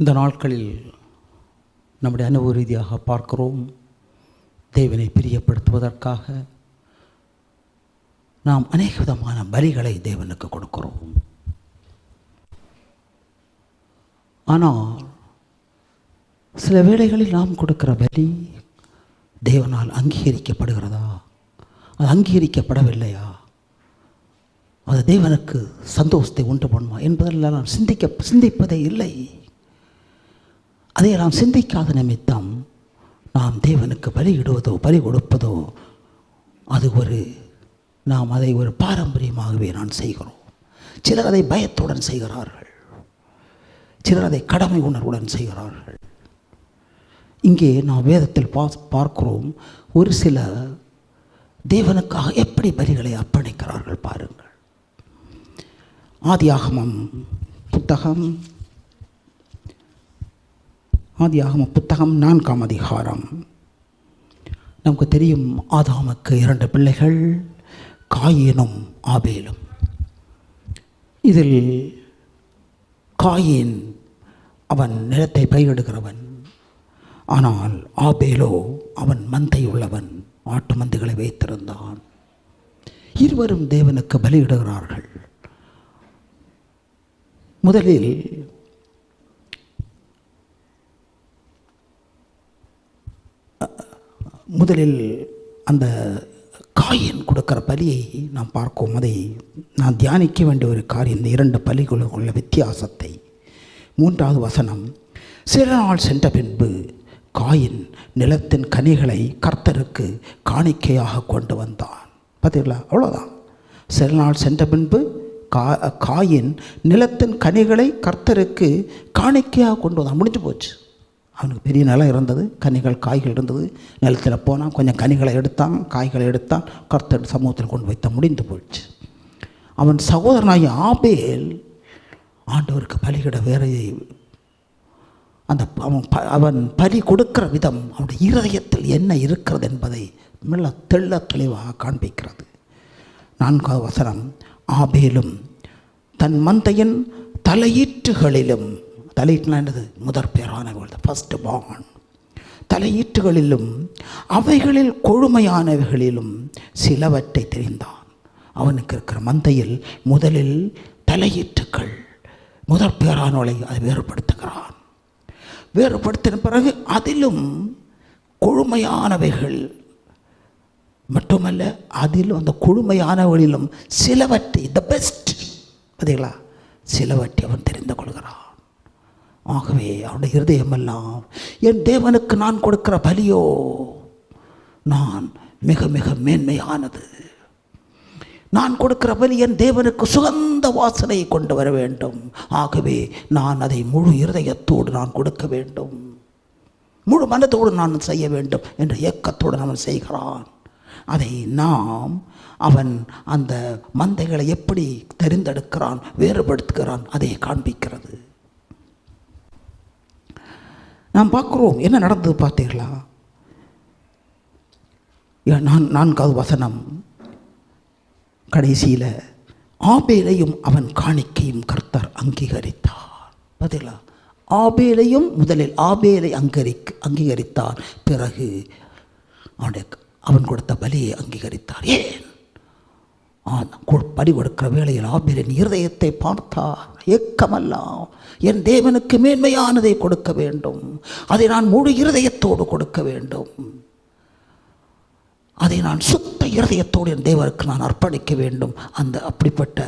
இந்த நாட்களில் நம்முடைய அனுபவ ரீதியாக பார்க்கிறோம், தேவனை பிரியப்படுத்துவதற்காக நாம் அநேக விதமான பலிகளை தேவனுக்கு கொடுக்கிறோம். ஆனால் சில வேளைகளில் நாம் கொடுக்கிற பலி தேவனால் அங்கீகரிக்கப்படுகிறதா, அது அங்கீகரிக்கப்படவில்லையா, அது தேவனுக்கு சந்தோஷத்தை உண்டு பண்ணுமா என்பதெல்லாம் நாம் சிந்திப்பதே இல்லை. அதை நாம் சிந்திக்காத நிமித்தம் நாம் தேவனுக்கு பலியிடுவதோ பலி கொடுப்பதோ நாம் அதை ஒரு பாரம்பரியமாகவே நான் செய்கிறோம். சிலர் அதை பயத்துடன் செய்கிறார்கள், சிலர் அதை கடமை உணர்வுடன் செய்கிறார்கள். இங்கே நாம் வேதத்தில் பார்க்கிறோம், ஒரு சில தேவனுக்காக எப்படி பலிகளை அர்ப்பணிக்கிறார்கள் பாருங்கள். ஆதியாகம புத்தகம் 4ஆம் அதிகாரம். நமக்கு தெரியும், ஆதாமுக்கு 2 பிள்ளைகள், காயீனும் ஆபேலும். இதில் காயீன் அவன் நிலத்தை பயிரிடுகிறவன், ஆனால் ஆபேலோ அவன் மந்தை உள்ளவன், ஆட்டு மந்தைகளை வைத்திருந்தான். இருவரும் தேவனுக்கு பலியிடுகிறார்கள். முதலில் அந்த காயின் கொடுக்கிற பலியை நாம் பார்க்கும். அதை நான் தியானிக்க வேண்டிய ஒரு காரியம், இந்த 2 பலிகளுக்குள்ள வித்தியாசத்தை. 3வது வசனம், சில நாள் சென்ற பின்பு காயின் நிலத்தின் கனிகளை கர்த்தருக்கு காணிக்கையாக கொண்டு வந்தான். பார்த்தீங்களா, அவ்வளோதான். சில நாள் சென்ற பின்பு காயின் நிலத்தின் கனிகளை கர்த்தருக்கு காணிக்கையாக கொண்டு வந்தான். முடிஞ்சு போச்சு. அவனுக்கு பெரிய நிலம் இருந்தது, கனிகள் காய்கள் இருந்தது. நிலத்தில் போனான், கொஞ்சம் கனிகளை எடுத்தான், காய்களை எடுத்தான், கர்த்தர் சமூகத்தில் கொண்டு வைத்தான். முடிந்து போச்சு. அவன் சகோதரனாகிய ஆபேல் ஆண்டவருக்கு பலியிட வேறு அவன் பலி கொடுக்கிற விதம் அவனுடைய இருதயத்தில் என்ன இருக்கிறது என்பதை நல்ல தெளிவாக காண்பிக்கிறது. 4வது வசனம், ஆபேலும் தன் மந்தையின் தலையீற்றுகளிலும், தலையீட்டுனா என்னது, முதற் பேரானவர்கள், ஃபர்ஸ்ட் பார்ன், தலையீட்டுகளிலும் அவைகளில் கொழுமையானவைகளிலும் சிலவற்றை தெரிந்தான். அவனுக்கு இருக்கிற மந்தையில் முதலில் தலையீட்டுக்கள், முதற் பேரானவர்களை அதை வேறுபடுத்துகிறான். வேறுபடுத்தின பிறகு அதிலும் கொழுமையானவைகள் மட்டுமல்ல, அதிலும் அந்த கொழுமையானவர்களிலும் சிலவற்றை, த பெஸ்ட், பார்த்தீங்களா, சிலவற்றை அவன் தெரிந்து கொள்கிறான். ஆகவே அவனுடைய இருதயமெல்லாம், என் தேவனுக்கு நான் கொடுக்கிற பலியோ நான் மிக மிக மேன்மையானது, நான் கொடுக்கிற பலி என் தேவனுக்கு சுகந்த வாசனை கொண்டு வர வேண்டும். ஆகவே நான் அதை முழு இருதயத்தோடு நான் கொடுக்க வேண்டும், முழு மனத்தோடு நான் செய்ய வேண்டும் என்ற ஏக்கத்தோடு அவன் செய்கிறான். அதை அவன் அந்த மந்தைகளை எப்படி தெரிந்தெடுக்கிறான், வேறுபடுத்துகிறான், அதை காண்பிக்கிறது. நாம் பார்க்கிறோம் என்ன நடந்தது பார்த்தீர்களா. 4வது வசனம் கடைசியில், ஆபேலையும் அவன் காணிக்கையும் கர்த்தர் அங்கீகரித்தார். பார்த்தீங்களா, ஆபேலையும் முதலில் ஆபேலை அங்கீகரித்தார், பிறகு அவன் கொடுத்த பலியை அங்கீகரித்தார். ஏன்? பலி கொடுக்கிற வேளையில் ஆபேலின் இருதயத்தை பார்த்தார். ஏக்கமெல்லாம் என் தேவனுக்கு மேன்மையானதை கொடுக்க வேண்டும், அதை நான் முழு இருதயத்தோடு கொடுக்க வேண்டும், அதை நான் சுத்த இருதயத்தோடு என் தேவனுக்கு நான் அர்ப்பணிக்க வேண்டும். அப்படிப்பட்ட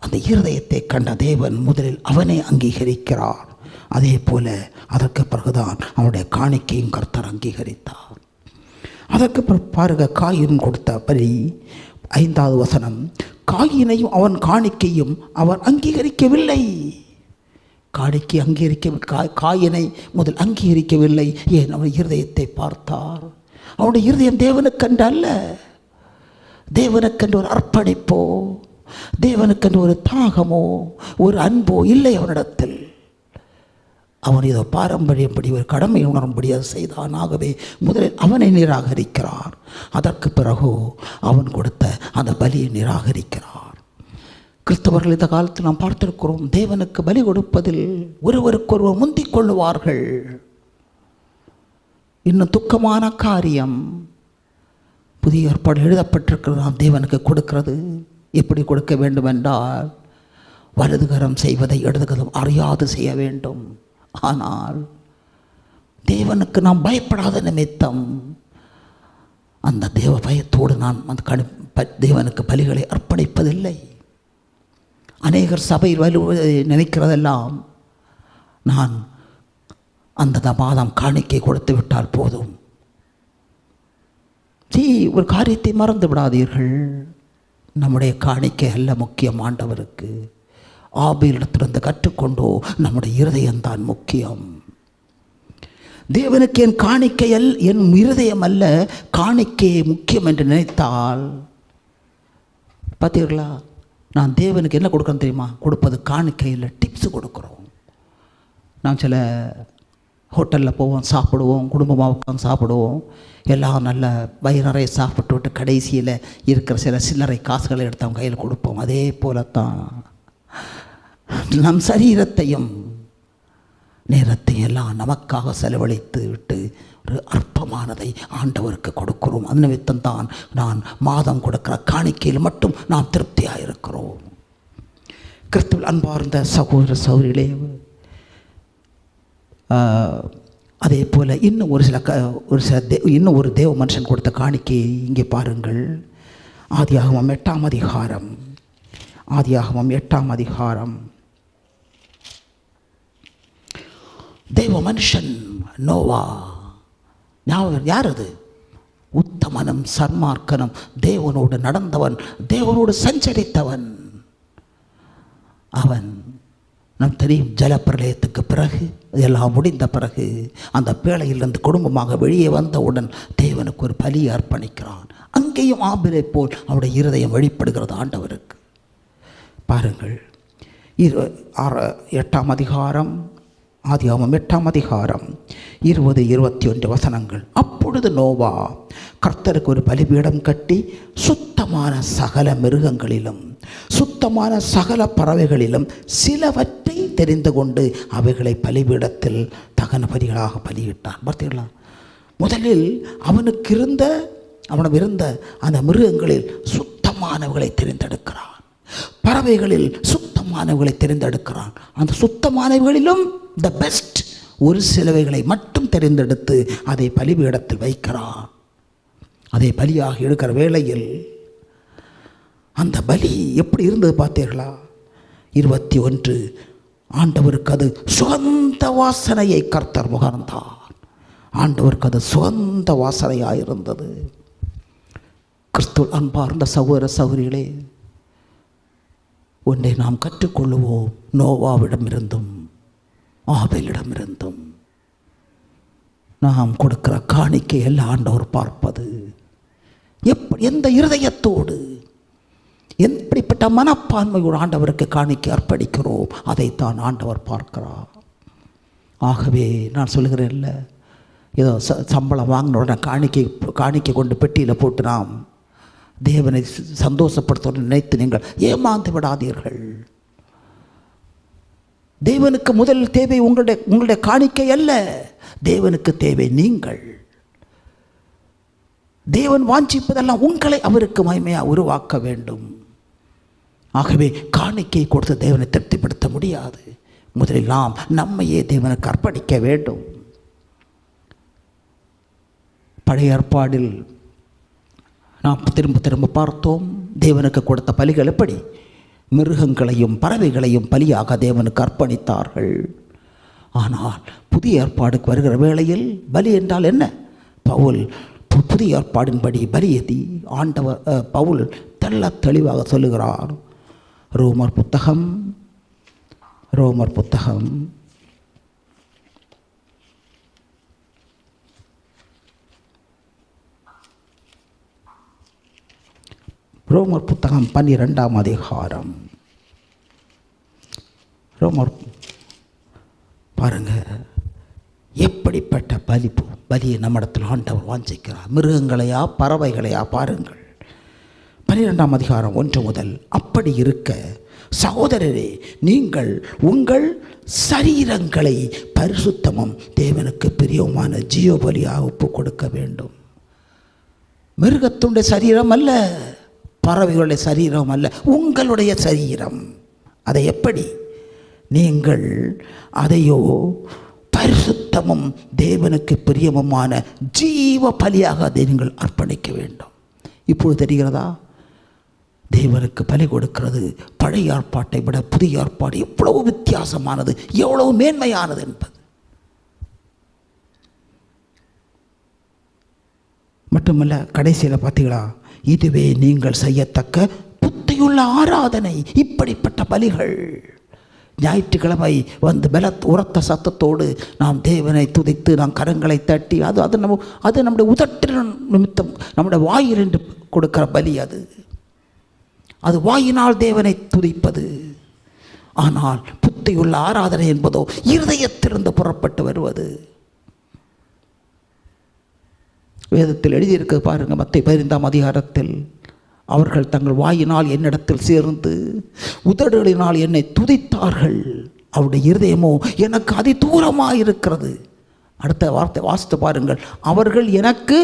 அந்த இருதயத்தை கண்ட தேவன் முதலில் அவனை அங்கீகரிக்கிறார். அதே போல அதற்கு பிறகுதான் அவனுடைய காணிக்கையும் கர்த்தர் அங்கீகரித்தார். அதற்கு பாருங்க, காயின் கொடுத்த பலி 5வது வசனம், காயினையும் அவன் காணிக்கையும் அவர் அங்கீகரிக்கவில்லை. காயினை முதல் அங்கீகரிக்கவில்லை. ஏன்? அவன் இருதயத்தை பார்த்தார். அவனுடைய இருதயம் தேவனுக்கென்று அல்ல, தேவனுக்கென்று ஒரு அர்ப்பணிப்போ, தேவனுக்கென்று ஒரு தாகமோ, ஒரு அன்போ இல்லை அவனிடத்தில். அவன் ஏதோ பாரம்பரியப்படி ஒரு கடமை உணரும்படி அதை செய்தான். ஆகவே முதலில் அவனை நிராகரிக்கிறார். அதற்கு பிறகு அவன் கொடுத்த அந்த பலியை நிராகரிக்கிறார். கிறிஸ்தவர்கள் இந்த காலத்தில் நாம் பார்த்திருக்கிறோம், தேவனுக்கு பலி கொடுப்பதில் ஒருவருக்கொருவர் முந்திக் கொள்ளுவார்கள். இன்னும் துக்கமான காரியம், புதிய ஏற்பாடு எழுதப்பட்டிருக்கிறது. நாம் தேவனுக்கு கொடுக்கிறது எப்படி கொடுக்க வேண்டும் என்றால், வலதுகரம் செய்வதை இடதுகரம் அறியாது செய்ய வேண்டும். ஆனால் தேவனுக்கு நாம் பயப்படாத நிமித்தம் அந்த தேவ பயத்தோடு நான் தேவனுக்கு பலிகளை அர்ப்பணிப்பதில்லை. அநேகர் சபையில் நினைக்கிறதெல்லாம், நான் அந்த மாதம் காணிக்கை கொடுத்து விட்டால் போதும். ஒரு காரியத்தை மறந்து விடாதீர்கள், நம்முடைய காணிக்கை அல்ல முக்கியம் ஆண்டவருக்கு. ஆபேலிடத்திலிருந்து கற்றுக்கொண்டோ நம்முடைய இருதயம்தான் முக்கியம். தேவனுக்கு என் காணிக்கை என் இருதயம் அல்ல, காணிக்கையை முக்கியம் என்று நினைத்தால், பார்த்தீர்களா, நான் தேவனுக்கு என்ன கொடுக்குறேன் தெரியுமா? கொடுப்பது காணிக்கையில் டிப்ஸ் கொடுக்குறோம். நான் சில ஹோட்டலில் போவோம், சாப்பிடுவோம், குடும்பமாக உட்காந்து சாப்பிடுவோம், எல்லாம் நல்ல வயிறு நிறைய சாப்பிட்டு விட்டு கடைசியில் இருக்கிற சில சில்லறை காசுகளை எடுத்து அவங்க கையில் கொடுப்போம். அதே போலத்தான் நம் சரீரத்தையும் நேரத்தையும் எல்லாம் நமக்காக செலவழித்து விட்டு ஒரு அற்பமானதை ஆண்டவருக்கு கொடுக்கிறோம். அது நிமித்தம்தான் நான் மாதம் கொடுக்கிற காணிக்கையில் மட்டும் நாம் திருப்தியாக இருக்கிறோம். கிறிஸ்துவில் அன்பார்ந்த சகோதர சகோதரிகளே, அதே போல் இன்னும் இன்னும் ஒரு தேவ மனுஷன் கொடுத்த காணிக்கையை இங்கே பாருங்கள். ஆதியாகமம் 8ஆம் அதிகாரம், ஆதியாகமம் 8ஆம் அதிகாரம். தேவ மனுஷன் நோவா, யார் அது? உத்தமனும் சன்மார்க்கனும், தேவனோடு நடந்தவன், தேவனோடு சஞ்சரித்தவன். அவன் நம் தெரியும், ஜலப்பிரளயத்துக்கு பிறகு இதெல்லாம் முடிந்த பிறகு அந்த பேழையிலிருந்து குடும்பமாக வெளியே வந்தவுடன் தேவனுக்கு ஒரு பலியை அர்ப்பணிக்கிறான். அங்கேயும் ஆபிலை போல் அவருடைய இருதயம் வெளிப்படுகிறது ஆண்டவருக்கு. பாருங்கள், 8ஆம் அதிகாரம், ஆதியாகமம் 8ஆம் அதிகாரம் 20-21 வசனங்கள். அப்பொழுது நோவா கர்த்தருக்கு ஒரு பலிபீடம் கட்டி சுத்தமான சகல மிருகங்களிலும் சுத்தமான சகல பறவைகளிலும் சிலவற்றை தெரிந்து கொண்டு அவைகளை பலிபீடத்தில் தகன பலிகளாக பலியிட்டான். பார்த்தீங்களா, முதலில் அவனிடம் இருந்த அந்த மிருகங்களில் சுத்தமானவர்களை தெரிந்தெடுக்கிறான், பறவைகளில் சுத்தமானவர்களை தெரிந்தெடுக்கிறான். அந்த சுத்தமானவர்களிலும் த பெஸ்ட் ஒரு சிலவைகளை மட்டும் தெரிந்தெடுத்து அதை பலிபீடத்தில் வைக்கிறான். அதை பலியாக எடுக்கிற வேளையில் அந்த பலி எப்படி இருந்தது பார்த்தீர்களா? 21, ஆண்டவருக்கு அது சுகந்த வாசனையை கர்த்தர் முகர்ந்தார். ஆண்டவருக்கு அது சுகந்த வாசனையாக இருந்தது. கிறிஸ்துவ அன்பார்ந்த சகோதர சகோதரிகளே, ஒன்றை நாம் கற்றுக்கொள்ளுவோம். நோவாவிடமிருந்தும் ஆபேலிடமிருந்தும் நாம் கொடுக்கிற காணிக்கை எல்லாம் ஆண்டவர் பார்ப்பது. எந்த இருதயத்தோடு, எப்படிப்பட்ட மனப்பான்மையோடு ஆண்டவருக்கு காணிக்கை அர்ப்பணிக்கிறோம், அதைத்தான் ஆண்டவர் பார்க்கிறார். ஆகவே நான் சொல்கிறேன்ல, ஏதோ சம்பளம் வாங்கின உடனே காணிக்கை கொண்டு பெட்டியில் போட்டு நாம் தேவனை சந்தோஷப்படுத்த நினைத்து நீங்கள் ஏமாந்து விடாதீர்கள். தேவனுக்கு முதல் தேவை உங்களுடைய காணிக்கை அல்ல, தேவனுக்கு தேவை நீங்கள். தேவன் வாஞ்சிப்பதெல்லாம் உங்களை அவருக்கு மகிமையாக உருவாக்க வேண்டும். ஆகவே காணிக்கை கொடுத்து தேவனை திருப்திப்படுத்த முடியாது. முதலில் நாம் நம்மையே தேவனுக்கு அர்ப்பணிக்க வேண்டும். பழைய ஏற்பாடில் நாம் திரும்ப பார்த்தோம், தேவனுக்கு கொடுத்த பலிகள் எப்படி? மிருகங்களையும் பறவைகளையும் பலியாக தேவனுக்கு அர்ப்பணித்தார்கள். ஆனால் புதிய ஏற்பாடுக்கு வருகிற வேளையில் பலி என்றால் என்ன? புதிய ஏற்பாடின்படி பலியதி பவுல் தெளிவாக சொல்லுகிறார். ரோமர் புத்தகம் 12ஆம் அதிகாரம். பாருங்க, எப்படிப்பட்ட பலியை நம்மிடத்தில் ஆண்டவர் வாஞ்சிக்கிறார். மிருகங்களையா பறவைகளையா? பாருங்கள், 12ஆம் அதிகாரம் 1 முதல், அப்படி இருக்க சகோதரரே, நீங்கள் உங்கள் சரீரங்களை பரிசுத்தமும் தேவனுக்கு பிரியமான ஜீவபலியாக ஒப்பு கொடுக்க வேண்டும். மிருகத்துடைய சரீரம் அல்ல, பறவைகளுடைய சரீரம் அல்ல, உங்களுடைய சரீரம். அதை எப்படி நீங்கள் அதையோ பரிசுத்தமும் தேவனுக்கு பிரியமுமான ஜீவ பலியாக அதை நீங்கள் அர்ப்பணிக்க வேண்டும். இப்பொழுது தெரிகிறதா, தேவனுக்கு பலி கொடுக்கிறது பழைய ஏற்பாட்டை விட புதிய ஏற்பாடு எவ்வளவு வித்தியாசமானது, எவ்வளவு மேன்மையானது என்பது. மட்டுமல்ல, கடைசியில் பார்த்தீங்களா, இதுவே நீங்கள் செய்யத்தக்க புத்தியுள்ள ஆராதனை. இப்படிப்பட்ட பலிகள் ஞாயிற்றுக்கிழமை வந்து உரத்த சத்தத்தோடு நாம் தேவனை துதித்து நாம் கரங்களை தட்டி அது நம்முடைய உதட்டின் நிமித்தம் நம்முடைய வாயிலிருந்து கொடுக்கிற பலி. அது வாயினால் தேவனை துதிப்பது. ஆனால் புத்தியுள்ள ஆராதனை என்பதோ இருதயத்திலிருந்து புறப்பட்டு வருவது. வேதத்தில் எழுதியிருக்க பாருங்க, மத்தேயு 15ஆம் அதிகாரத்தில், அவர்கள் தங்கள் வாயினால் என்னிடத்தில் சேர்ந்து உதடுகளினால் என்னை துதித்தார்கள், அவருடைய இருதயமோ எனக்கு அதி தூரமாக இருக்கிறது. அடுத்த வார்த்தை வாசித்து பாருங்கள், அவர்கள் எனக்கு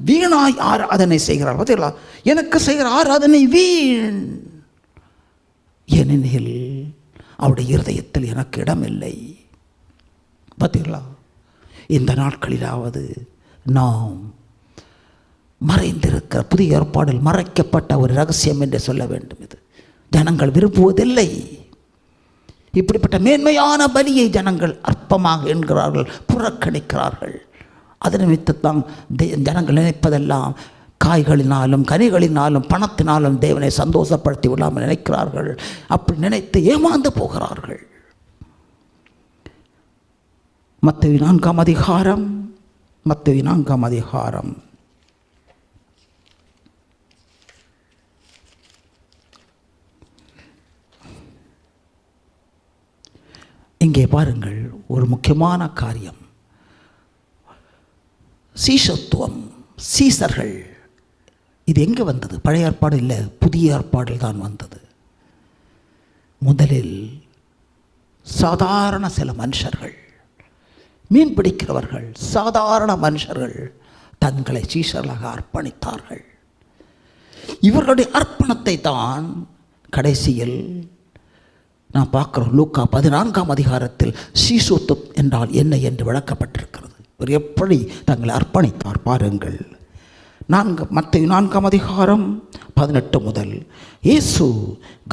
வீணாய் ஆராதனை செய்கிறார். பார்த்தீங்களா, எனக்கு செய்கிற ஆராதனை வீண், ஏனெனில் அவருடைய இருதயத்தில் எனக்கு இடமில்லை. பார்த்தீங்களா, இந்த நாட்களிலாவது நாம் மறைந்திருக்கிற புதிய ஏற்பாடில் மறைக்கப்பட்ட ஒரு ரகசியம் என்று சொல்ல வேண்டும். இது ஜனங்கள் விரும்புவதில்லை. இப்படிப்பட்ட மேன்மையான பலியை ஜனங்கள் அற்பமாக என்கிறார்கள், புறக்கணிக்கிறார்கள். அது நிமித்தத்தான் ஜனங்கள் நினைப்பதெல்லாம் காய்களினாலும் கனிகளினாலும் பணத்தினாலும் தேவனை சந்தோஷப்படுத்தி விடாமல் நினைக்கிறார்கள். அப்படி நினைத்து ஏமாந்து போகிறார்கள். மத்தேயு 4ஆம் அதிகாரம் இங்கே பாருங்கள், ஒரு முக்கியமான காரியம். சீஷத்துவம், சீசர்கள், இது எங்கே வந்தது? பழைய ஏற்பாடு இல்லை, புதிய ஏற்பாடில் தான் வந்தது. முதலில் சாதாரண சில மனுஷர்கள், மீன் பிடிக்கிறவர்கள், சாதாரண மனுஷர்கள் தங்களை சீஷர்களாக அர்ப்பணித்தார்கள். இவர்களுடைய அர்ப்பணத்தை தான் கடைசியில் நான் பார்க்குறோம். லூக்கா 14ஆம் அதிகாரத்தில் சீஷத்துவம் என்றால் என்ன என்று விளக்கப்பட்டிருக்கிறது. இவர் எப்படி தங்களை அர்ப்பணித்தார் பாருங்கள். மத்தேயு 4ஆம் அதிகாரம் 18 முதல், இயேசு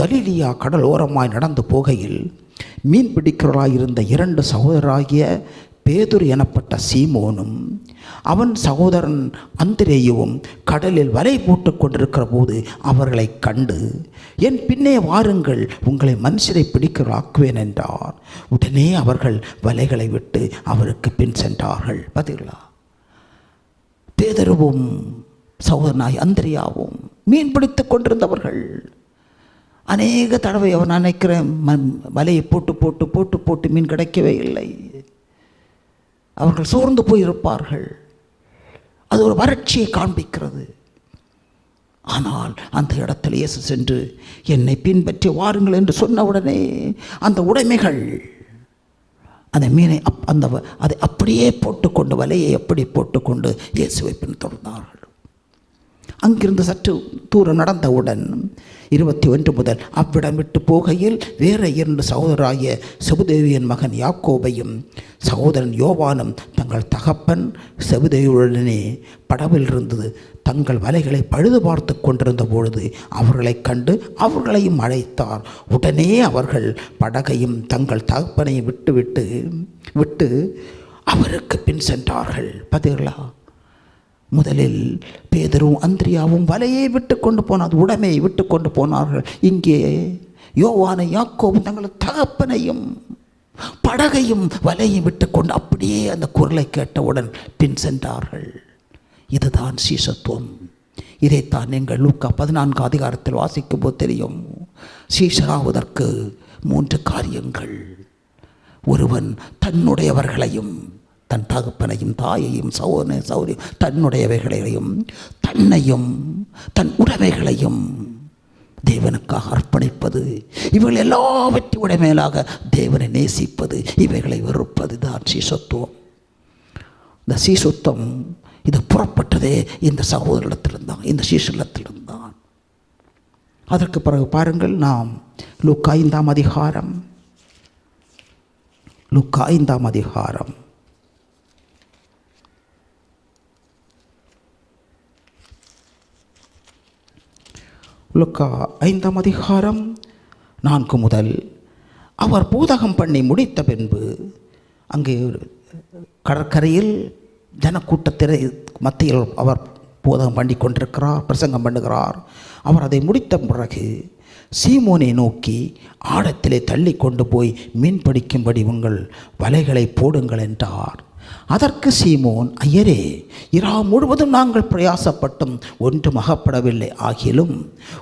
கலிலியா கடல் ஓரமாய் நடந்து போகையில் மீன் பிடிக்கிறவராயிருந்த 2 சகோதரராகிய பேதுரு எனப்பட்ட சீமோனும் அவன் சகோதரன் அந்திரேயுவும் கடலில் வலை போட்டு கொண்டிருக்கிற போது அவர்களை கண்டு, என் பின்னே வாருங்கள், உங்களை மனுஷரை பிடிக்கிறவராக்குவேன் என்றார். உடனே அவர்கள் வலைகளை விட்டு அவருக்கு பின் சென்றார்கள். பார்த்தீங்களா, பேதுருவும் சகோதரனாய் அந்திரேயாவும் மீன் பிடித்து கொண்டிருந்தவர்கள். அநேக தடவை அவர் நினைக்கிறேன் வலையை போட்டு போட்டு போட்டு போட்டு மீன் கிடைக்கவே இல்லை. அவர்கள் சோர்ந்து போயிருப்பார்கள். அது ஒரு வறட்சியை காண்பிக்கிறது. ஆனால் அந்த இடத்தில் இயேசு சென்று என்னை பின்பற்றி வாருங்கள் என்று சொன்னவுடனே அந்த உடைமைகள் அந்த மீனை அதை அப்படியே போட்டுக்கொண்டு, வலையை அப்படி போட்டுக்கொண்டு இயேசுவை பின்தொடர்ந்தார்கள். அங்கிருந்து சற்று தூரம் நடந்தவுடன் 21 முதல், அவ்விடம் விட்டு போகையில் வேறு 2 சகோதரராகிய செபதேயுவின் மகன் யாக்கோபையும் சகோதரன் யோவானும் தங்கள் தகப்பன் செபதேயுடனே படவில் இருந்தது தங்கள் வலைகளை பழுது பார்த்து கொண்டிருந்த பொழுது அவர்களை கண்டு அவர்களையும் அழைத்தார். உடனே அவர்கள் படகையும் தங்கள் தகப்பனையும் விட்டு அவருக்கு பின் சென்றார்கள். பார்த்தீர்களா, முதலில் பேதுருவும் அந்திரியாவும் வலையை விட்டு கொண்டு போனார், உடைமையை விட்டு கொண்டு போனார்கள். இங்கே யோவானை யாக்கோபும் தங்கள் தகப்பனையும் படகையும் வலையும் விட்டு கொண்டு அப்படியே அந்த குரலை கேட்டவுடன் பின் சென்றார்கள். இதுதான் சீஷத்துவம். இதைத்தான் நீங்கள் லூக்கா 14 அதிகாரத்தில் வாசிக்கும் போது தெரியும். சீஷராவதற்கு 3 காரியங்கள். ஒருவன் தன்னுடையவர்களையும், தன் தகப்பனையும் தாயையும் சகோதரனையும் தன்னுடையவைகளையும் தன்னையும் தன் உடைமைகளையும் தேவனுக்காக அர்ப்பணிப்பது, இவைகள் எல்லாவற்றை மேலாக தேவனை நேசிப்பது, இவைகளை வெறுப்பது தான் சீசத்துவம். இந்த சீசத்துவம் இது புறப்பட்டதே இந்த சகோதரத்திலிருந்தான், இந்த சீசலத்திலிருந்தான். அதற்கு பிறகு பாருங்கள், நாம் லூக்கா 5ஆம் அதிகாரம், லூக்கா 5ஆம் அதிகாரம் லூக்கா 5ஆம் அதிகாரம் 4 முதல். அவர் போதகம் பண்ணி முடித்த பின்பு அங்கே கடற்கரையில் ஜனக்கூட்டத்திலே மத்தியில் அவர் போதகம் பண்ணி கொண்டிருக்கிறார், பிரசங்கம் பண்ணுகிறார். அவர் அதை முடித்த பிறகு சீமோனை நோக்கி, ஆழத்திலே தள்ளி கொண்டு போய் மீன் பிடிக்கும்படி உங்கள் வலைகளை போடுங்கள் என்றார். அதற்கு சீமோன், ஐயரே, இரவு முழுவதும் நாங்கள் பிரயாசப்பட்டும் ஒன்றும் அகப்படவில்லை, ஆகிலும்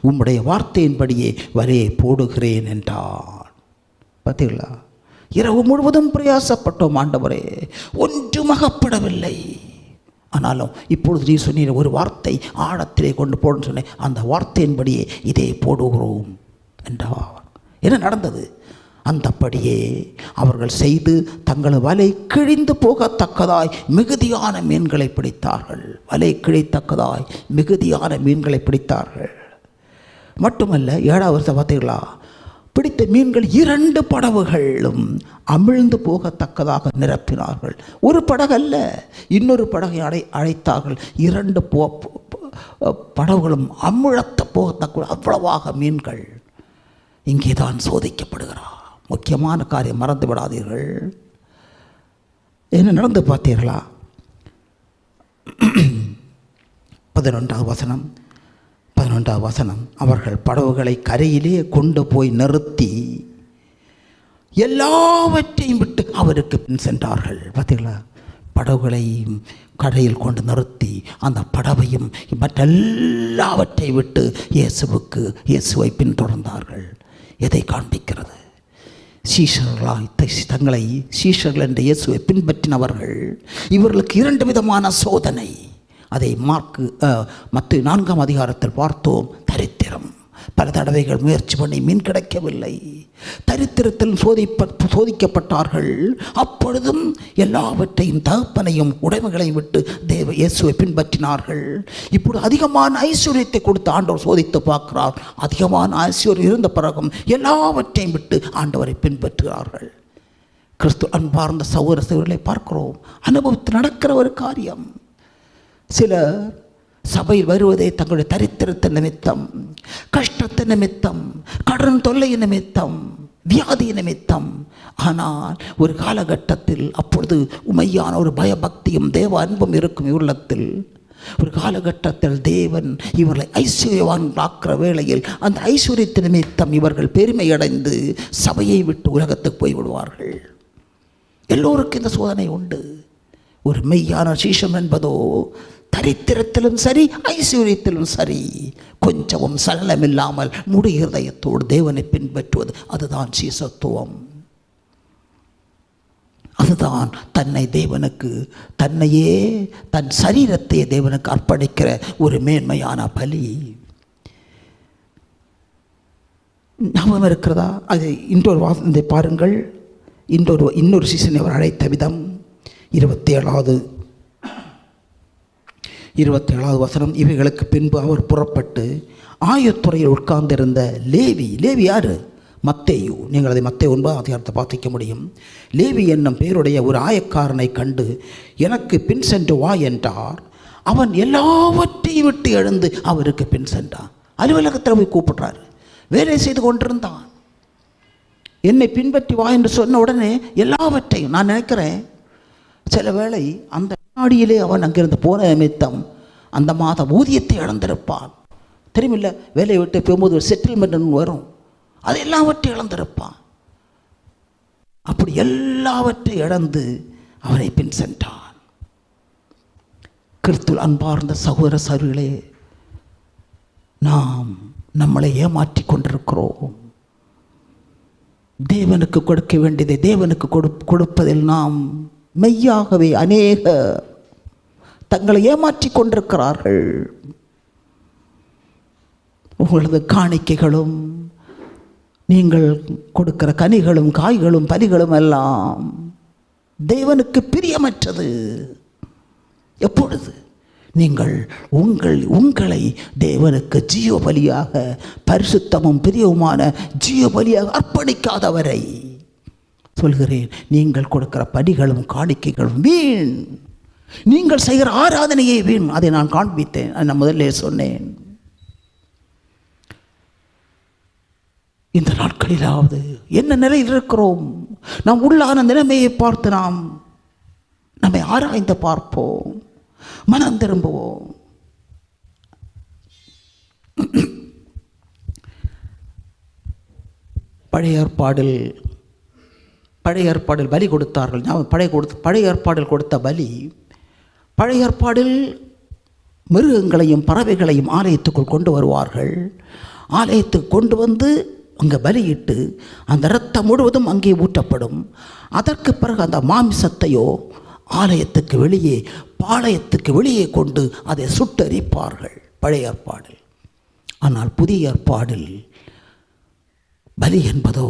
உம்முடைய வார்த்தையின்படியே வலையை போடுகிறேன் என்றார். பார்த்தீங்களா? இரவு முழுவதும் பிரயாசப்பட்டோம் ஆண்டவரே, ஒன்றும் அகப்படவில்லை. ஆனாலும் இப்பொழுது நீ சொன்ன ஒரு வார்த்தை ஆழத்திலே கொண்டு போடுன்னு சொன்னேன், அந்த வார்த்தையின்படியே இதை போடுகிறோம் என்றார். என்ன நடந்தது? அந்தப்படியே அவர்கள் செய்து தங்கள் வலை கிழிந்து போகத்தக்கதாய் மிகுதியான மீன்களை பிடித்தார்கள். வலை கிழித்தக்கதாய் மிகுதியான மீன்களை பிடித்தார்கள். மட்டுமல்ல, 7ஆம் வருஷம் பார்த்தீங்களா, பிடித்த மீன்கள் 2 படகுகளும் அமிழ்ந்து போகத்தக்கதாக நிரப்பினார்கள். ஒரு படகு அல்ல, இன்னொரு படகை அழைத்தார்கள். 2 படகுகளும் அமிழத்த போகத்தக்க அவ்வளவாக மீன்கள். இங்கே தான் சோதிக்கப்படுகிறார். முக்கியமான காரியம் மறந்து விடாதீர்கள். என்ன நடந்து பார்த்தீர்களா? 11ஆம் வசனம், அவர்கள் படகுகளை கரையிலே கொண்டு போய் நிறுத்தி எல்லாவற்றையும் விட்டு அவருக்கு பின் சென்றார்கள். பார்த்தீங்களா? படகுகளை கரையில் கொண்டு நிறுத்தி அந்த படவையும் மற்றெல்லாவற்றை விட்டு இயேசுவை பின்தொடர்ந்தார்கள். எதை காண்பிக்கிறது? சீஷர்களாய் தங்களை சீஷர்கள் என்ற இயேசுவை பின்பற்றினவர்கள், இவர்களுக்கு 2 விதமான சோதனை. அதை மத்தேயு 4ஆம் அதிகாரத்தில் பார்த்தோம். தரித்திரம். பல தடவைகள் முயற்சி பண்ணி மீன் கிடைக்கவில்லை. தரித்திரத்தில் சோதிக்கப்பட்டார்கள். அப்பொழுதும் எல்லாவற்றையும், தகப்பனையும் உடைமைகளையும் விட்டு இயேசுவை பின்பற்றினார்கள். இப்பொழுது அதிகமான ஐஸ்வர்யத்தை கொடுத்து ஆண்டவர் சோதித்து பார்க்கிறார். அதிகமான ஐஸ்வர்யம் இருந்த பிறகும் எல்லாவற்றையும் விட்டு ஆண்டவரை பின்பற்றுகிறார்கள். கிறிஸ்து அன்பார்ந்த சகோதரர்களை பார்க்கிறோம். அனுபவத்தில் நடக்கிற ஒரு காரியம். சிலர் சபையில் வருவதே தங்களுடைய தரித்திரத்தின் நிமித்தம், கஷ்டத்தின் நிமித்தம், கடன் தொல்லை நிமித்தம், வியாதி நிமித்தம். ஆனால் ஒரு காலகட்டத்தில் அப்பொழுது உண்மையான ஒரு பயபக்தியும் தேவ அன்பும் இருக்கும் உள்ளத்தில். ஒரு காலகட்டத்தில் தேவன் இவர்களை ஐஸ்வர்யவான்களாக்குற வேளையில் அந்த ஐஸ்வர்யத்தின் நிமித்தம் இவர்கள் பெருமை அடைந்து சபையை விட்டு உலகத்துக்கு போய்விடுவார்கள். எல்லோருக்கும் இந்த சோதனை உண்டு. ஒரு மெய்யான சீஷம் என்பதோ தரித்திரத்திலும் சரி, ஐஸ்வர்யத்திலும் சரி, கொஞ்சமும் சலனமில்லாமல் முழு இருதயத்தோடு தேவனை பின்பற்றுவது, அதுதான் சீசத்துவம். அதுதான் தன்னை தேவனுக்கு, தன்னையே, தன் சரீரத்தையே தேவனுக்கு அர்ப்பணிக்கிற ஒரு மேன்மையான பலி. ஞாபகம் இருக்கிறதா? அது இன்னொரு வாசனை பாருங்கள். இன்னொரு சீசனை அவர் அழைத்த விதம் 27வது வசனம். இவைகளுக்கு பின்பு அவர் புறப்பட்டு ஆயத்துறையில் உட்கார்ந்திருந்த லேவி யாரு? மத்தேயு. நீங்கள் அதை மத்தேயு 9ஆம் அதிகாரத்தை பார்த்திக்க முடியும். லேவி என்னும் பேருடைய ஒரு ஆயக்காரனை கண்டு, எனக்கு பின் சென்று வா என்றார். அவன் எல்லாவற்றையும் விட்டு எழுந்து அவருக்கு பின் சென்றான். அலுவலகத்தில் போய் கூப்பிடுறாரு. வேலை செய்து கொண்டிருந்தான். என்னை பின்பற்றி வா என்று சொன்ன உடனே எல்லாவற்றையும், நான் நினைக்கிறேன் சில வேளை அந்த நாடியிலே அவன் அங்கிருந்து போன நிமித்தம் அந்த மாத ஊதியத்தை இழந்திருப்பான். தெரியுமில்ல, வேலையை விட்டு போகும்போது ஒரு செட்டில்மெண்ட் வரும், அது எல்லாவற்றையும் இழந்திருப்பான். அப்படி எல்லாவற்றையும் இழந்து அவனை பின் சென்றான். கிறிஸ்துவில் அன்பார்ந்த சகோதர சகோதரிகளே, நாம் நம்மளை ஏமாற்றி கொண்டிருக்கிறோம். தேவனுக்கு கொடுக்க வேண்டியதை தேவனுக்கு கொடுப்பதில் நாம் மெய்யாகவே அநேக தங்களை ஏமாற்றி கொண்டிருக்கிறார்கள். உங்களது காணிக்கைகளும் நீங்கள் கொடுக்கிற கனிகளும் காய்களும் பலிகளும் எல்லாம் தேவனுக்கு பிரியமற்றது. எப்பொழுது நீங்கள் உங்களை தேவனுக்கு ஜீவ பலியாக, பரிசுத்தமும் பிரியவுமான ஜீவ பலியாக அர்ப்பணிக்காதவரை சொல்கிறேன், நீங்கள் கொடுக்கிற பலிகளும் காணிக்கைகளும் வீண். நீங்கள் செய்கிற ஆராதனையே வீண். அதை நான் காண்பித்தேன், நான் முதல்ல சொன்னேன். இந்த நாட்களிலாவது என்ன நிலையில் இருக்கிறோம்? நாம் உள்ளான நிலைமையை பார்த்து நம்மை ஆராய்ந்து பார்ப்போம், மனம் திரும்புவோம். பழைய ஏற்பாடில் பலி கொடுத்தார்கள். பழைய ஏற்பாடில் கொடுத்த பலி, பழைய ஏற்பாடில் மிருகங்களையும் பறவைகளையும் ஆலயத்துக்குள் கொண்டு வருவார்கள். ஆலயத்துக்கு கொண்டு வந்து அங்கே பலியிட்டு அந்த இரத்தம் முழுவதும் அங்கே ஊற்றப்படும். அதற்கு பிறகு அந்த மாமிசத்தையோ ஆலயத்துக்கு வெளியே, பாளையத்துக்கு வெளியே கொண்டு அதை சுட்டரிப்பார்கள் பழைய ஏற்பாடில். ஆனால் புதிய ஏற்பாடில் பலி என்பதோ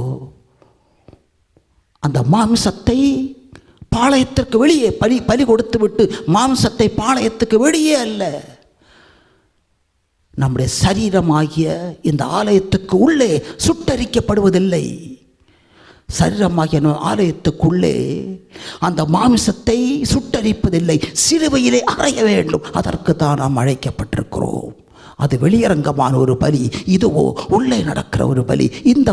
அந்த மாமிசத்தை பாளையத்திற்கு வெளியே பலி கொடுத்து விட்டு மாமிசத்தை பாளையத்துக்கு வெளியே அல்ல, நம்முடைய சரீரமாகிய இந்த ஆலயத்துக்கு உள்ளே சுட்டரிக்கப்படுவதில்லை. சரீரமாகிய ஆலயத்துக்குள்ளே அந்த மாமிசத்தை சுட்டரிப்பதில்லை, சிலுவையிலே அறைய வேண்டும். அதற்கு தான் நாம் அழைக்கப்பட்டிருக்கிறோம். அது வெளியரங்கமான ஒரு பலி, இதுவோ உள்ளே நடக்கிற ஒரு பலி. இந்த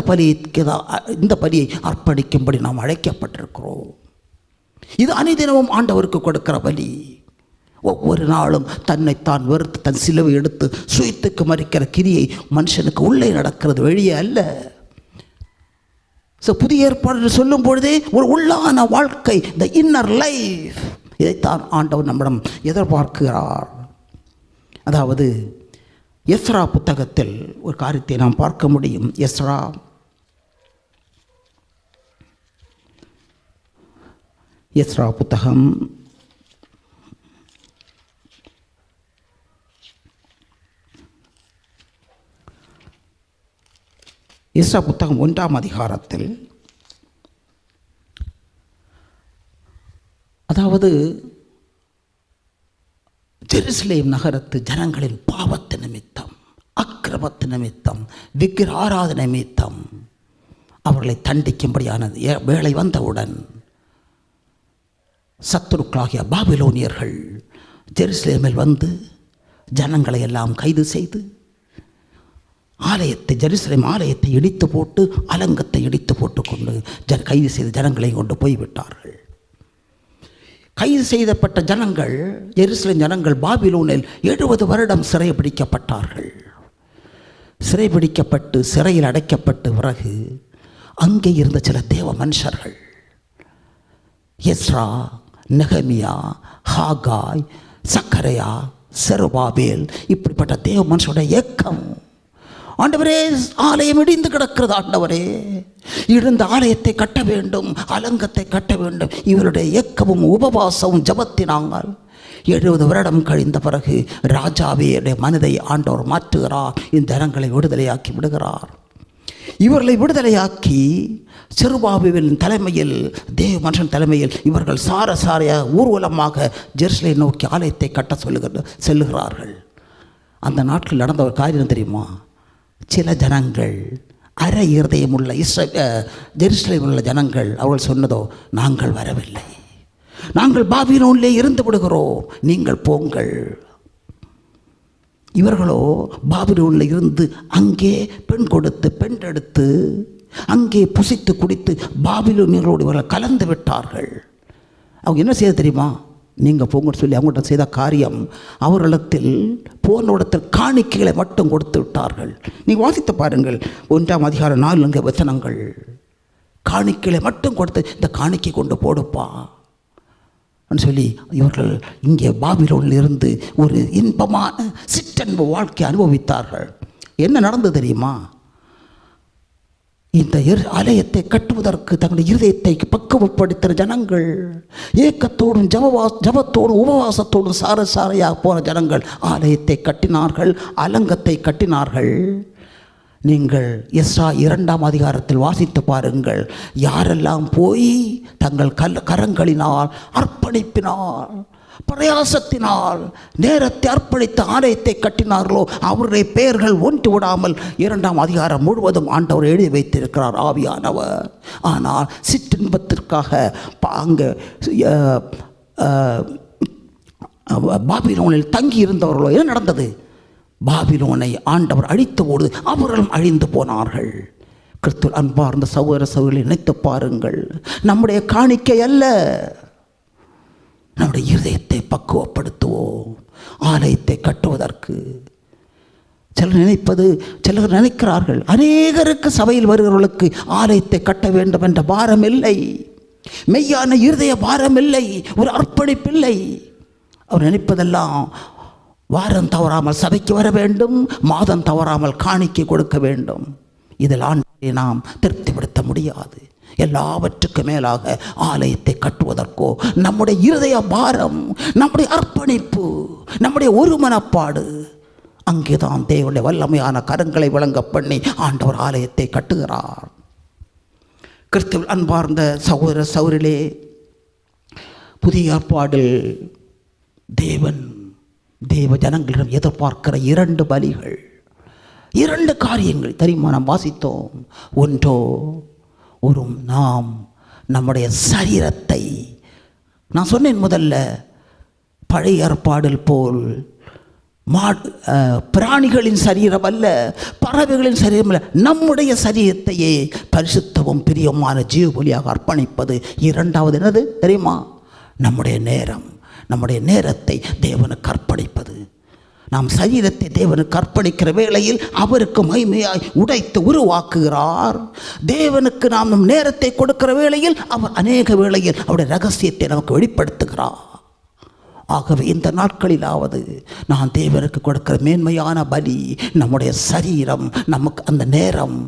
பலியை அர்ப்பணிக்கும்படி நாம் அழைக்கப்பட்டிருக்கிறோம். இது அனுதினமும் ஆண்டவருக்கு கொடுக்கிற பலி. ஒவ்வொரு நாளும் தன்னைத்தான் வெறுத்து தன் சிலுவை எடுத்து சுயத்துக்கு மறிக்கிற கிரியை மனுஷனுக்கு உள்ளே நடக்கிறது, வெளியே அல்ல. புதிய ஏற்பாடு சொல்லும் பொழுதே ஒரு உள்ளான வாழ்க்கை, த இன்னர் லைஃப், இதைத்தான் ஆண்டவர் நம்மிடம் எதிர்பார்க்கிறார். அதாவது எஸ்ரா புத்தகத்தில் ஒரு காரியத்தை நாம் பார்க்க முடியும். எஸ்ரா புத்தகம் எஸ்ரா புத்தகம் 1ஆம் அதிகாரத்தில், அதாவது ஜெருசலேம் நகரத்து ஜனங்களின் பாவத்து நிமித்தம், அக்கிரமத்து நிமித்தம், விக்கிர ஆராதனை நிமித்தம் அவர்களை தண்டிக்கும்படியானது வேளை வந்தவுடன் சத்துருக்களாகிய பாபிலோனியர்கள் ஜெருசலேமில் வந்து ஜனங்களை எல்லாம் கைது செய்து ஜெருசலேம் ஆலயத்தை இடித்து போட்டு, அலங்கத்தை இடித்து போட்டு கொண்டு கைது செய்த ஜனங்களை கொண்டு போய்விட்டார்கள். கைது செய்யப்பட்ட ஜனங்கள், ஜெருசலேம் ஜனங்கள் பாபிலோனில் 70 வருடம் சிறைபிடிக்கப்பட்டார்கள். சிறைபிடிக்கப்பட்டு சிறையில் அடைக்கப்பட்டு பிறகு அங்கே இருந்த சில தேவ மனுஷர்கள், எஸ்ரா, நெகமியா, ஹாகாய், சக்கரையா, செருபாபேல், இப்படிப்பட்ட தேவ மனுஷனுடைய இயக்கம், ஆண்டவரே ஆலயம் இடிந்து கிடக்கிறது, ஆண்டவரே இடிந்த ஆலயத்தை கட்ட வேண்டும், அலங்கத்தை கட்ட வேண்டும். இவருடைய இயக்கமும் உபவாசமும் ஜபத்தினாங்கள் 70 வருடம் கழிந்த பிறகு ராஜாவே மனதை ஆண்டவர் மாற்றுகிறார். இந்த ஜனங்களை விடுதலையாக்கி விடுகிறார். இவர்களை விடுதலையாக்கி செருபாபேலின் தலைமையில், தேவ மனுஷன் தலைமையில் இவர்கள் சாரையாக ஊர்வலமாக ஜெருசலேம் நோக்கி ஆலயத்தை கட்ட செல்லுகிறார்கள். அந்த நாட்டில் நடந்த ஒரு காரியம் தெரியுமா? சில ஜனங்கள், அரை இருதயம் உள்ள ஜெருசலேம் உள்ள ஜனங்கள், அவர்கள் சொன்னதோ, நாங்கள் வரவில்லை, நாங்கள் பாபிலோனிலே இருந்து விடுகிறோம், நீங்கள் போங்கள். இவர்களோ பாபிலோனில் இருந்து அங்கே பெண் எடுத்து அங்கே புசித்து குடித்து பாபிலோனியர்களோடு இவர்கள் கலந்து விட்டார்கள். அவங்க என்ன செய்ய தெரியுமா? நீங்கள் போங்கன்னு சொல்லி அவங்கள்ட்ட செய்த காரியம், அவர்களிடத்தில் போனோடத்தில் காணிக்கைகளை மட்டும் கொடுத்து விட்டார்கள். நீங்கள் வாசித்து பாருங்கள், 1ஆம் அதிகாரம் 4 வசனங்கள். காணிக்கைகளை மட்டும் கொடுத்து, இந்த காணிக்கை கொண்டு போடுப்பா சொல்லி இவர்கள் இங்கே பாபிலோனில் இருந்து ஒரு இன்பமான சிற்றன்பு வாழ்க்கை அனுபவித்தார்கள். என்ன நடந்தது தெரியுமா? இந்த ஆலயத்தை கட்டுவதற்கு தங்களுடைய இருதயத்தை பக்குவப்படுத்துகிற ஜனங்கள், ஏக்கத்தோடும் ஜபத்தோடும் உபவாசத்தோடும் சாரையாக போன ஜனங்கள் ஆலயத்தை கட்டினார்கள், அலங்கத்தை கட்டினார்கள். நீங்கள் எஸ்ரா 2ஆம் அதிகாரத்தில் வாசித்து பாருங்கள். யாரெல்லாம் போய் தங்கள் கரங்களினால் அர்ப்பணிப்பினால் பிரயாசத்தினால் நேரத்தை அர்ப்பணித்த ஆலயத்தை கட்டினார்களோ அவருடைய பெயர்கள் ஒன்று விடாமல் 2ஆம் அதிகாரம் முழுவதும் ஆண்டவர் எழுதி வைத்திருக்கிறார் ஆவியானவர். ஆனால் சிற்றின்பத்திற்காக அங்கே பாபிலோனில் தங்கி இருந்தவர்களோ என்ன நடந்தது? பாபிலோனை ஆண்டவர் அழித்தபோது அவர்களும் அழிந்து போனார்கள். கிறிஸ்துவில் அன்பார்ந்த சகோதர சகோதரிகளை நினைத்து பாருங்கள். நம்முடைய காணிக்கை அல்ல, நம்முடைய இருதயத்தை பக்குவப்படுத்துவோம் ஆலயத்தை கட்டுவதற்கு. சிலர் நினைக்கிறார்கள் அநேகருக்கு சபையில் வருகிறவர்களுக்கு ஆலயத்தை கட்ட வேண்டும் என்ற பாரம் இல்லை, மெய்யான இருதய பாரம் இல்லை, ஒரு அர்ப்பணிப்பில்லை. அவர் நினைப்பதெல்லாம் வாரம் தவறாமல் சபைக்கு வர வேண்டும், மாதம் தவறாமல் காணிக்கை கொடுக்க வேண்டும். இதில் ஆண்டவரை நாம் திருப்திப்படுத்த முடியாது. எல்லாவற்றுக்கு மேலாக ஆலயத்தை கட்டுவதற்கோ நம்முடைய இருதய பாரம், நம்முடைய அர்ப்பணிப்பு, நம்முடைய ஒரு மனப்பாடு, அங்கேதான் தேவனுடைய வல்லமையான கரங்களை விளங்க பண்ணி ஆண்டவர் ஆலயத்தை கட்டுகிறார். கிறிஸ்துவில் அன்பார்ந்த சகோதர சகோதரிகளே, புதிய ஏற்பாடில் தேவ ஜனங்களிடம் எதிர்பார்க்கிற 2 பலிகள், 2 காரியங்கள் தெரியுமா? நாம் வாசித்தோம். ஒன்றோ நாம் நம்முடைய சரீரத்தை, நான் சொன்னேன் முதல்ல, பழைய ஏற்பாடில் போல் பிராணிகளின் சரீரம் அல்ல, பறவைகளின் சரீரம் அல்ல, நம்முடைய சரீரத்தையே பரிசுத்தமும் பிரியமான ஜீவபலியாக அர்ப்பணிப்பது. 2வது என்னது தெரியுமா? நம்முடைய நேரம், நம்முடைய நேரத்தை தேவனுக்கு அர்ப்பணிப்பது. நாம் சரீரத்தை தேவனுக்கு அர்ப்பணிக்கிற வேளையில் அவருக்கு மகிமையாய் உடைத்து உருவாக்குகிறார். தேவனுக்கு நாம் நம் நேரத்தை கொடுக்கிற வேளையில் அவர் அநேக வேளையில் அவருடைய ரகசியத்தை நமக்கு வெளிப்படுத்துகிறார். ஆகவே இந்த நாட்களிலாவது நான் தேவனுக்கு கொடுக்கிற மேன்மையான பலி நம்முடைய சரீரம், நமக்கு அந்த நேரம்.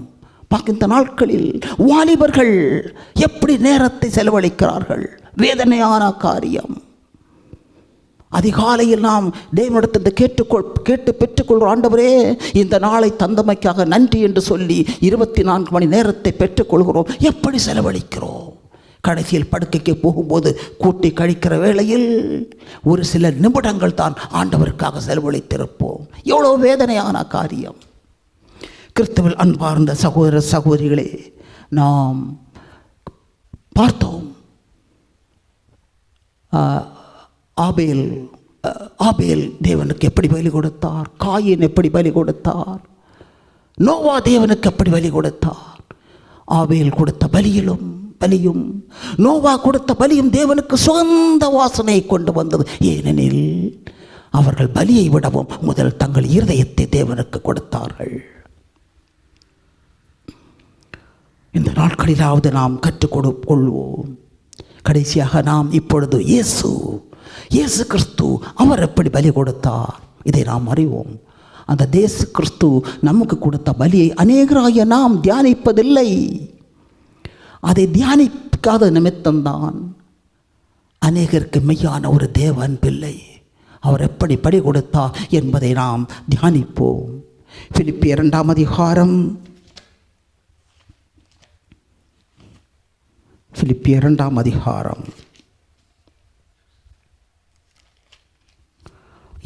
இந்த நாட்களில் வாலிபர்கள் எப்படி நேரத்தை செலவழிக்கிறார்கள், வேதனையான காரியம். அதிகாலையில் நாம் தேவனிடத்தை கேட்டு பெற்றுக்கொள்கிற ஆண்டவரே இந்த நாளை தந்தமைக்காக நன்றி என்று சொல்லி 24 மணி நேரத்தை பெற்றுக்கொள்கிறோம். எப்படி செலவழிக்கிறோம்? கடைசியில் படுக்கைக்கு போகும்போது கூட்டி கழிக்கிற வேளையில் ஒரு சில நிமிடங்கள் தான் ஆண்டவருக்காக செலவழித்திருப்போம். எவ்வளோ வேதனையான காரியம். கிறிஸ்துவில் அன்பார்ந்த சகோதர சகோதரிகளே, நாம் பார்த்தோம் ஆபேல் தேவனுக்கு எப்படி பலி கொடுத்தார், காயின் எப்படி பலி கொடுத்தார், நோவா தேவனுக்கு எப்படி பலி கொடுத்தார். ஆபேல் கொடுத்த பலியும் நோவா கொடுத்த பலியும் தேவனுக்கு சுகந்த வாசனை கொண்டு வந்தது. ஏனெனில் அவர்கள் பலியை விடவும் முதல் தங்கள் இருதயத்தை தேவனுக்கு கொடுத்தார்கள். இந்த நாட்களிலாவது நாம் கற்றுக்கொள்வோம். கடைசியாக நாம் இப்பொழுது இயேசு கிறிஸ்து அவர் எப்படி பலி கொடுத்தார் இதை நாம் அறிவோம். அந்த இயேசு கிறிஸ்து நமக்கு கொடுத்த பலியை அநேகராய நாம் தியானிப்பதில்லை. அதை தியானிக்காத நிமித்தம்தான் அநேகருக்கு மெய்யான ஒரு தேவ அன்பில்லை. அவர் எப்படி பலி கொடுத்தார் என்பதை நாம் தியானிப்போம். பிலிப்பியர் 2ஆம் அதிகாரம்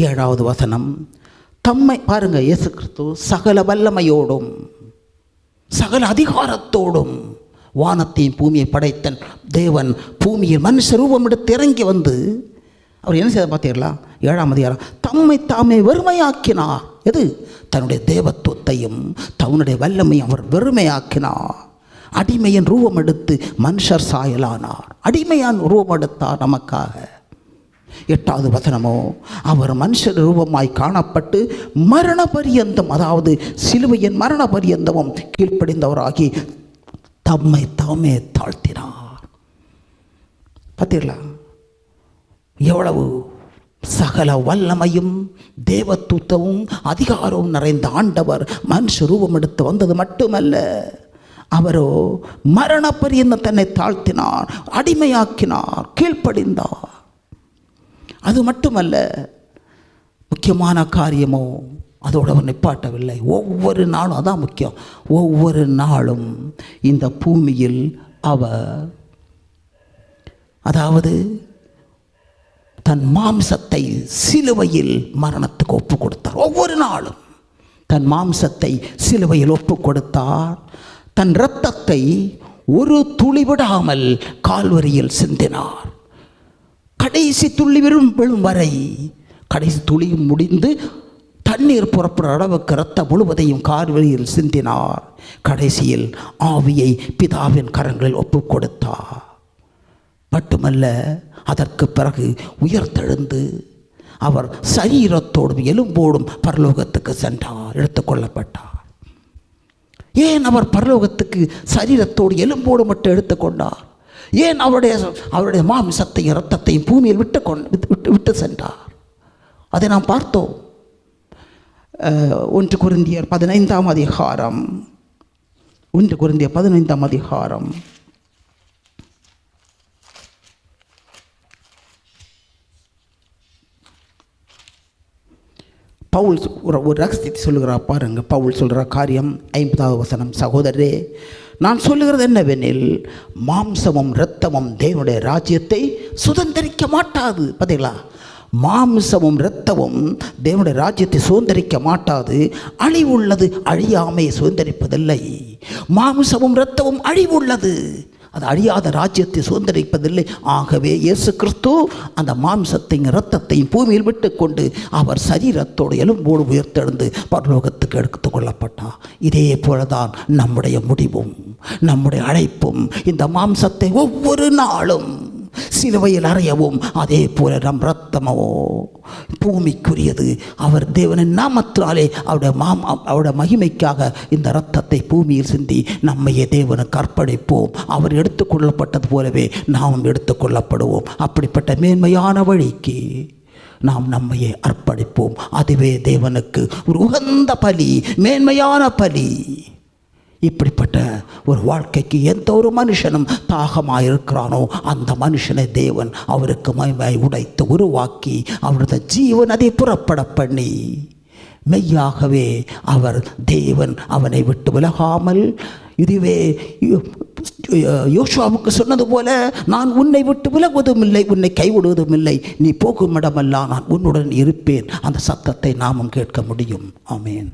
7வது வசனம். தம்மை பாருங்க, இயேசு கிறிஸ்து சகல வல்லமையோடும் சகல அதிகாரத்தோடும் வானத்தையும் பூமியை படைத்த தேவன் பூமியில் மனுஷ ரூபம் எடுத்து இறங்கி வந்து அவர் என்ன செய்த பார்த்தீங்களா? 7ஆம் அதிகாரம். தம்மை தாமே வெறுமையாக்கினார். எது? தன்னுடைய தேவத்துவத்தையும் தன்னுடைய வல்லமையும் அவர் வெறுமையாக்கினார். அடிமையின் ரூபம் எடுத்து மனுஷர் சாயலானார். அடிமையான் ரூபம் எடுத்தார் நமக்காக. 8வது வசனமோ, அவர் மனுஷர் ரூபமாய் காணப்பட்டு மரண பரியந்தம், அதாவது சிலுவையின் மரண பரியந்தமும் கீழ்ப்படிந்தவராகி தம்மை தாமே தாழ்த்தினார். பார்த்தீங்களா? எவ்வளவு சகல வல்லமையும் தேவத்துவமும் அதிகாரமும் நிறைந்த ஆண்டவர் மனுஷ ரூபம் எடுத்து வந்தது மட்டுமல்ல, அவரோ மரண பரியந்தம் தன்னை தாழ்த்தினார், அடிமையாக்கினார், கீழ்ப்படிந்தார். அது மட்டுமல்ல, முக்கியமான காரியமோ அதோடு அவர் நிப்பாட்டவில்லை. ஒவ்வொரு நாளும், அதான் முக்கியம், ஒவ்வொரு நாளும் இந்த பூமியில் அவர் அதாவது தன் மாம்சத்தை சிலுவையில் மரணத்துக்கு ஒப்பு கொடுத்தார். ஒவ்வொரு நாளும் தன் மாம்சத்தை சிலுவையில் ஒப்பு கொடுத்தார். தன் இரத்தத்தை ஒரு துளி விடாமல் கால்வரியில் சிந்தினார். கடைசி துளி விழும் வரை, கடைசி துளியும் முடிந்து தண்ணீர் புறப்படுற அளவுக்கு இரத்தம் முழுவதையும் கால்வரியில் சிந்தினார். கடைசியில் ஆவியை பிதாவின் கரங்களில் ஒப்பு கொடுத்தார். மட்டுமல்ல, அதற்கு பிறகு உயர்த்தெழுந்து அவர் சரீரத்தோடும் எலும்போடும் பரலோகத்துக்கு சென்றார், எடுத்துக்கொள்ளப்பட்டார். ஏன் அவர் பரலோகத்துக்கு சரீரத்தோடு எலும்போடு மட்டும் எடுத்துக்கொண்டார்? ஏன் அவருடைய மாம்சத்தையும் இரத்தத்தையும் பூமியில் விட்டு சென்றார்? அதை நாம் பார்த்தோம். 1 கொரிந்தியர் 15ஆம் அதிகாரம் 1 கொரிந்தியர் 15ஆம் அதிகாரம் பவுல் ஒரு ரகசியத்தை சொல்லுகிறார் பாருங்க. பவுல் சொல்கிற காரியம் 50வது வசனம். சகோதரரே, நான் சொல்லுகிறது என்னவெனில், மாம்சமும் இரத்தமும் தேவனுடைய ராஜ்யத்தை சுதந்திரிக்க மாட்டாது. பார்த்தீங்களா? மாம்சமும் இரத்தமும் தேவனுடைய ராஜ்யத்தை சுதந்திரிக்க மாட்டாது. அழிவுள்ளது அழியாமை சுதந்திரிப்பதில்லை. மாம்சமும் இரத்தமும் அழிவுள்ளது, அது அழியாத ராஜ்யத்தை சுதந்திரிப்பதில்லை. ஆகவே இயேசு கிறிஸ்து அந்த மாம்சத்தையும் இரத்தத்தையும் பூமியில் விட்டுக்கொண்டு அவர் சரீரத்தோடு எலும்போடு உயர்த்தெழுந்து பரலோகத்துக்கு எடுத்து கொள்ளப்பட்டார். இதே போலதான் நம்முடைய முடிவும் நம்முடைய அழைப்பும். இந்த மாம்சத்தை ஒவ்வொரு நாளும் சிலுவையில் அறையவும், அதே போல நம் இரத்தமோ பூமிக்குரியது. அவர் தேவனின் நாமத்தினாலே அவருடைய மகிமைக்காக இந்த இரத்தத்தை பூமியில் சிந்தி நம்மையே தேவனுக்கு அர்ப்பணிப்போம். அவர் எடுத்துக்கொள்ளப்பட்டது போலவே நாம் எடுத்துக்கொள்ளப்படுவோம். அப்படிப்பட்ட மேன்மையான வழிக்கு நாம் நம்மையே அர்ப்பணிப்போம். அதுவே தேவனுக்கு ஒரு உகந்த பலி, மேன்மையான பலி. இப்படிப்பட்ட ஒரு வாழ்க்கைக்கு எந்த ஒரு மனுஷனும் தாகமாக இருக்கிறானோ அந்த மனுஷனை தேவன் அவருக்கு மகிமை உடைத்து உருவாக்கி அவரது ஜீவன் அதை புறப்பட பண்ணி, மெய்யாகவே அவர் தேவன் அவனை விட்டு விலகாமல், இதுவே யோசுவாவுக்கு சொன்னது போல, நான் உன்னை விட்டு விலகுவதும் இல்லை, உன்னை கைவிடுவதும் இல்லை, நீ போகும் இடமெல்லாம் நான் உன்னுடன் இருப்பேன். அந்த சத்தத்தை நாமும் கேட்க முடியும். ஆமேன்.